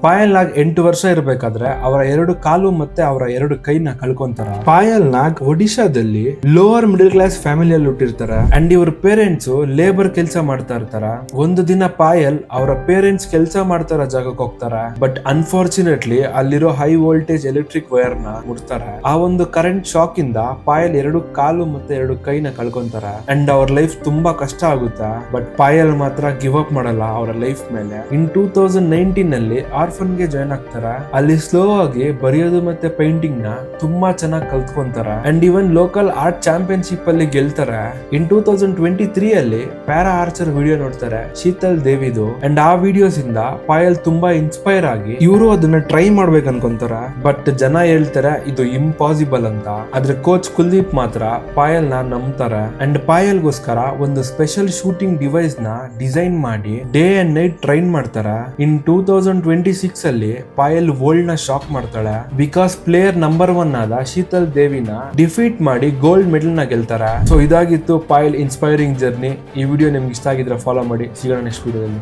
ಪಾಯಲ್ ನಾಗ್ 8 ವರ್ಷ ಇರಬೇಕಾದ್ರೆ ಅವರ 2 ಕಾಲು ಮತ್ತೆ ಅವರ 2 ಕೈನ ಕಳ್ಕೊಂತಾರ. ಪಾಯಲ್ ನಾಗ್ ಒಡಿಶಾದಲ್ಲಿ ಲೋವರ್ ಮಿಡಲ್ ಕ್ಲಾಸ್ ಫ್ಯಾಮಿಲಿಯಲ್ಲಿ ಹುಟ್ಟಿರ್ತಾರ ಅಂಡ್ ಇವ್ರ ಪೇರೆಂಟ್ಸ್ ಲೇಬರ್ ಕೆಲಸ ಮಾಡ್ತಾ ಇರ್ತಾರ. ಒಂದು ದಿನ ಪಾಯಲ್ ಅವರ ಪೇರೆಂಟ್ಸ್ ಕೆಲಸ ಮಾಡ್ತಾರ ಜಾಗಕ್ಕೆ ಹೋಗ್ತಾರ. ಬಟ್ ಅನ್ಫಾರ್ಚುನೇಟ್ಲಿ ಅಲ್ಲಿರೋ ಹೈ ವೋಲ್ಟೇಜ್ ಎಲೆಕ್ಟ್ರಿಕ್ ವೈರ್ ನ ಮುಟ್ತಾರ. ಆ ಒಂದು ಕರೆಂಟ್ ಶಾಕ್ ಇಂದ ಪಾಯಲ್ 2 ಕಾಲು ಮತ್ತೆ 2 ಕೈನ ಕಳ್ಕೊಂತಾರ ಅಂಡ್ ಅವ್ರ ಲೈಫ್ ತುಂಬಾ ಕಷ್ಟ ಆಗುತ್ತಾ. ಬಟ್ ಪಾಯಲ್ ಮಾತ್ರ ಗಿವ್ ಅಪ್ ಮಾಡಲ್ಲ ಅವರ ಲೈಫ್ ಮೇಲೆ. ಇನ್ 2019 ನಲ್ಲಿ ಆರ್ಫನ್ ಗೆ ಜಾಯ್ನ್ ಆಗ್ತಾರ. ಅಲ್ಲಿ ಸ್ಲೋ ಆಗಿ ಬರೆಯೋದು ಮತ್ತೆ ಪೇಂಟಿಂಗ್ ನ ತುಂಬಾ ಚೆನ್ನಾಗಿ ಕಲ್ತ್ಕೊಂತಾರ and even local art championship ಅಲ್ಲಿ ಗೆಲ್ತಾರ. ಇನ್ 2023 ಅಲ್ಲಿ ಪ್ಯಾರಾ ಆರ್ಚರ್ ವಿಡಿಯೋ ನೋಡ್ತಾರೆ ಶೀತಲ್ ದೇವಿದು ಅಂಡ್ ಆ ವಿಡಿಯೋಸ್ ಇಂದ ಪಾಯಲ್ ತುಂಬಾ ಇನ್ಸ್ಪೈರ್ ಆಗಿ ಇವರು ಅದನ್ನ ಟ್ರೈ ಮಾಡ್ಬೇಕು ಅನ್ಕೊಂತಾರ. ಬಟ್ ಜನ ಹೇಳ್ತಾರೆ ಇದು ಇಂಪಾಸಿಬಲ್ ಅಂತ. ಆದ್ರೆ ಕೋಚ್ ಕುಲ್ದೀಪ್ ಮಾತ್ರ ಪಾಯಲ್ ನ ನಂಬ್ತಾರೆ ಅಂಡ್ ಪಾಯಲ್ಗೋಸ್ಕರ ಒಂದು ಸ್ಪೆಷಲ್ ಶೂಟಿಂಗ್ ಡಿವೈಸ್ ನ ಡಿಸೈನ್ ಮಾಡಿ ಡೇ ಅಂಡ್ ನೈಟ್ ಟ್ರೈನ್ ಮಾಡ್ತಾರ. ಇನ್ 2026 ಅಲ್ಲಿ ಪಾಯಲ್ ವರ್ಲ್ಡ್ ನ ಶಾಕ್ ಮಾಡ್ತಾಳೆ ಬಿಕಾಸ್ ಪ್ಲೇಯರ್ ನಂಬರ್ 1 ಆದ ಶೀತಲ್ ದೇವಿನ ಡಿಫೀಟ್ ಮಾಡಿ ಗೋಲ್ಡ್ ಮೆಡಲ್ ನ ಗೆಲ್ತಾರ. ಸೊ ಇದಾಗಿತ್ತು ಪಾಯಲ್ ಇನ್ಸ್ಪೈರಿಂಗ್ ಜರ್ನಿ. ಈ ವಿಡಿಯೋ ನಿಮ್ಗೆ ಇಷ್ಟ ಆಗಿದ್ರೆ ಫಾಲೋ ಮಾಡಿ. ಸಿಗೋಣ ನೆಕ್ಸ್ಟ್ ವಿಡಿಯೋದಲ್ಲಿ.